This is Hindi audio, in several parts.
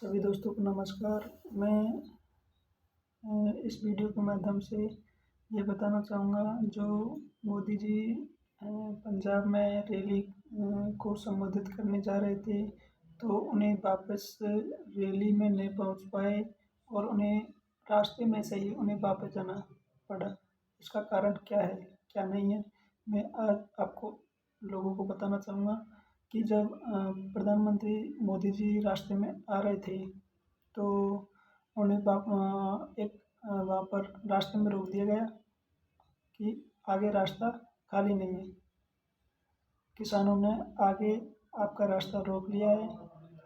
सभी दोस्तों को नमस्कार। मैं इस वीडियो के माध्यम से ये बताना चाहूँगा, जो मोदी जी पंजाब में रैली को संबोधित करने जा रहे थे, तो उन्हें वापस रैली में नहीं पहुँच पाए और उन्हें रास्ते में से ही उन्हें वापस जाना पड़ा। इसका कारण क्या है, क्या नहीं है, मैं आज आपको लोगों को बताना चाहूँगा कि जब प्रधानमंत्री मोदी जी रास्ते में आ रहे थे, तो उन्हें वहाँ पर रास्ते में रोक दिया गया कि आगे रास्ता खाली नहीं है। किसानों ने आगे आपका रास्ता रोक लिया है,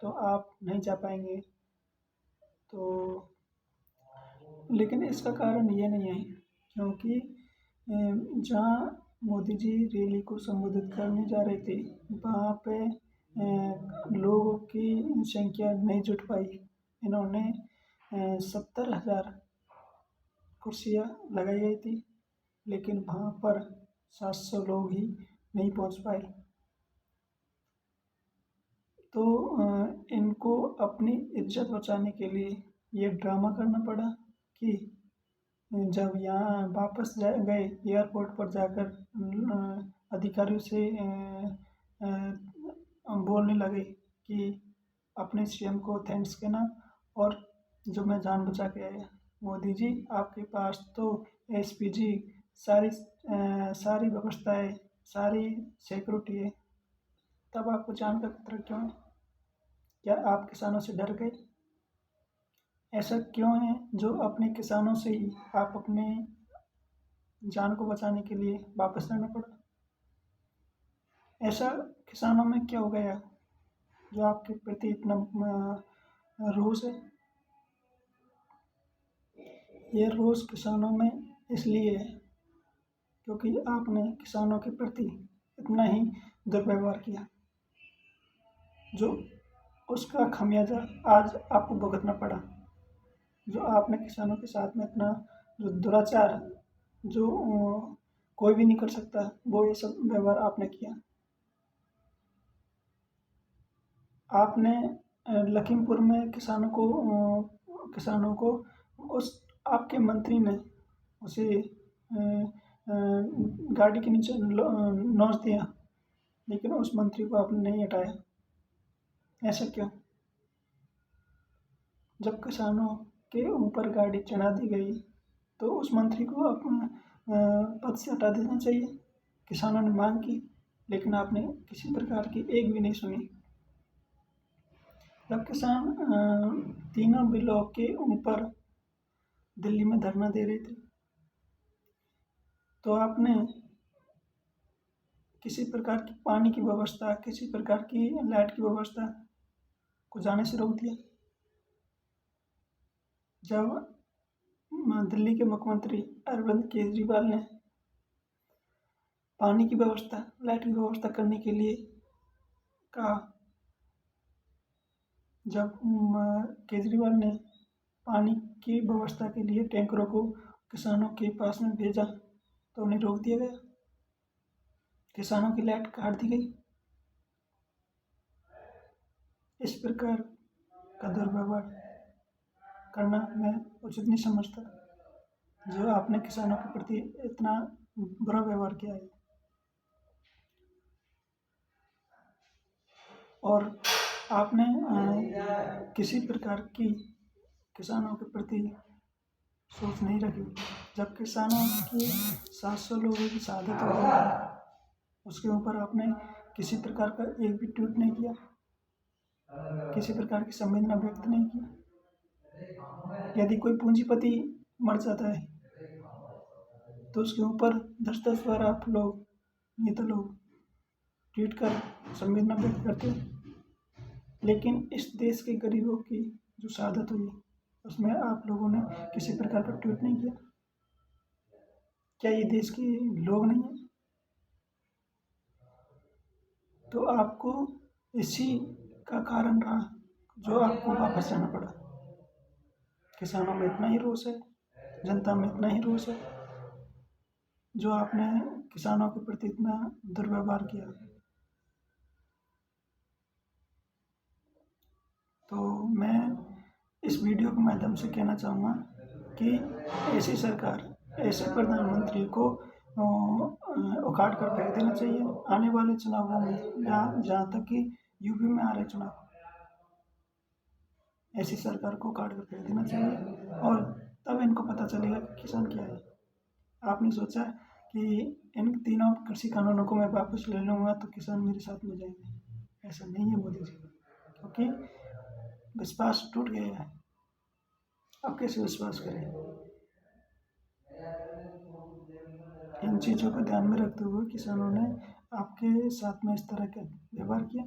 तो आप नहीं जा पाएंगे। तो लेकिन इसका कारण ये नहीं है, क्योंकि जहाँ मोदी जी रैली को संबोधित करने जा रहे थे, वहाँ पे लोगों की संख्या नहीं जुट पाई। इन्होंने 70,000 कुर्सियाँ लगाई गई थी, लेकिन वहाँ पर 700 लोग ही नहीं पहुँच पाए। तो इनको अपनी इज्जत बचाने के लिए ये ड्रामा करना पड़ा कि जब यहाँ वापस गए एयरपोर्ट पर जाकर अधिकारियों से बोलने लगे कि अपने सीएम को थैंक्स कहना, और जो मैं जान बचा के आया। मोदी जी, आपके पास तो एसपीजी सारी व्यवस्थाएं, सारी सिक्योरिटी है, तब आपको जान का खतरा क्यों है? क्या आप किसानों से डर गए? ऐसा क्यों है जो अपने किसानों से ही आप अपने जान को बचाने के लिए वापस रहना पड़ा? ऐसा किसानों में क्या हो गया जो आपके प्रति इतना रोष है? ये रोष किसानों में इसलिए है क्योंकि आपने किसानों के प्रति इतना ही दुर्व्यवहार किया, जो उसका खमियाजा आज आपको भुगतना पड़ा। जो आपने किसानों के साथ में इतना जो दुराचार, जो कोई भी नहीं कर सकता, वो ये सब व्यवहार आपने किया। आपने लखीमपुर में किसानों को उस आपके मंत्री ने उसे गाड़ी के नीचे नोच दिया, लेकिन उस मंत्री को आपने नहीं हटाया। ऐसा क्यों? जब किसानों के ऊपर गाड़ी चढ़ा दी गई, तो उस मंत्री को अपना पद से हटा देना चाहिए। किसानों ने मांग की, लेकिन आपने किसी प्रकार की एक भी नहीं सुनी। जब किसान तीनों बिलों के ऊपर दिल्ली में धरना दे रहे थे, तो आपने किसी प्रकार की पानी की व्यवस्था, किसी प्रकार की लाइट की व्यवस्था को जाने से रोक दिया। जब दिल्ली के मुख्यमंत्री अरविंद केजरीवाल ने पानी की व्यवस्था, लाइट की व्यवस्था करने के लिए कहा, जब केजरीवाल ने पानी की व्यवस्था के लिए टैंकरों को किसानों के पास में भेजा, तो उन्हें रोक दिया गया, किसानों की लाइट काट दी गई। इस प्रकार का दुर्व्यवहार करना मैं उचित नहीं समझता, जो आपने किसानों के प्रति इतना बुरा व्यवहार किया है। और आपने किसी प्रकार की किसानों के प्रति सोच नहीं रखी। जब किसानों की 700 लोगों की शहादत हो गई, उसके ऊपर आपने किसी प्रकार का एक भी ट्वीट नहीं किया, किसी प्रकार की संवेदना व्यक्त नहीं की। यदि कोई पूंजीपति मर जाता है, तो उसके ऊपर 10-10 बार आप लोग, नेता लोग, ट्वीट कर संवेदना व्यक्त करते हैं, लेकिन इस देश के गरीबों की जो शहादत हुई, उसमें आप लोगों ने किसी प्रकार का ट्वीट नहीं किया। क्या ये देश के लोग नहीं हैं? तो आपको इसी का कारण रहा जो आपको वापस जाना पड़ा। किसानों में इतना ही रोष है, जनता में इतना ही रोष है, जो आपने किसानों के प्रति इतना दुर्व्यवहार किया। तो मैं इस वीडियो के माध्यम से कहना चाहूँगा कि ऐसी सरकार, ऐसे प्रधानमंत्री को उखाड़ कर फेंक देना चाहिए आने वाले चुनावों में। जहाँ जहाँ तक कि यूपी में आ रहे चुनाव, ऐसी सरकार को उखाड़ कर फेंक देना चाहिए और तब इनको पता चलेगा कि किसान क्या है। आपने सोचा कि इन तीनों कृषि कानूनों को मैं वापस ले लूँगा तो किसान मेरे साथ में जाएंगे, ऐसा नहीं है मोदी जी, क्योंकि विश्वास टूट गया है। अब कैसे विश्वास करें? इन चीज़ों को ध्यान में रखते हुए किसानों ने आपके साथ में इस तरह का व्यवहार किया,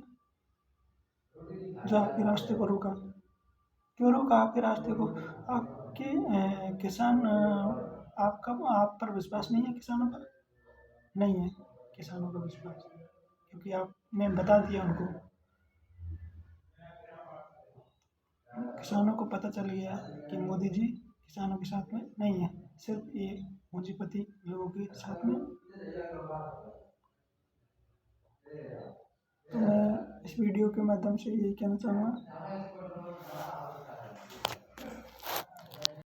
जो आपके रास्ते को रोका। क्यों रोका आपके रास्ते को? आपके किसान आपका आप पर विश्वास नहीं है किसानों पर? नहीं है किसानों का विश्वास, क्योंकि आपने बता दिया उनको। किसानों को पता चल गया कि मोदी जी किसानों के साथ में नहीं है, सिर्फ ये पूंजीपति लोगों के साथ में। तो मैं इस वीडियो के माध्यम से यही कहना चाहूँगा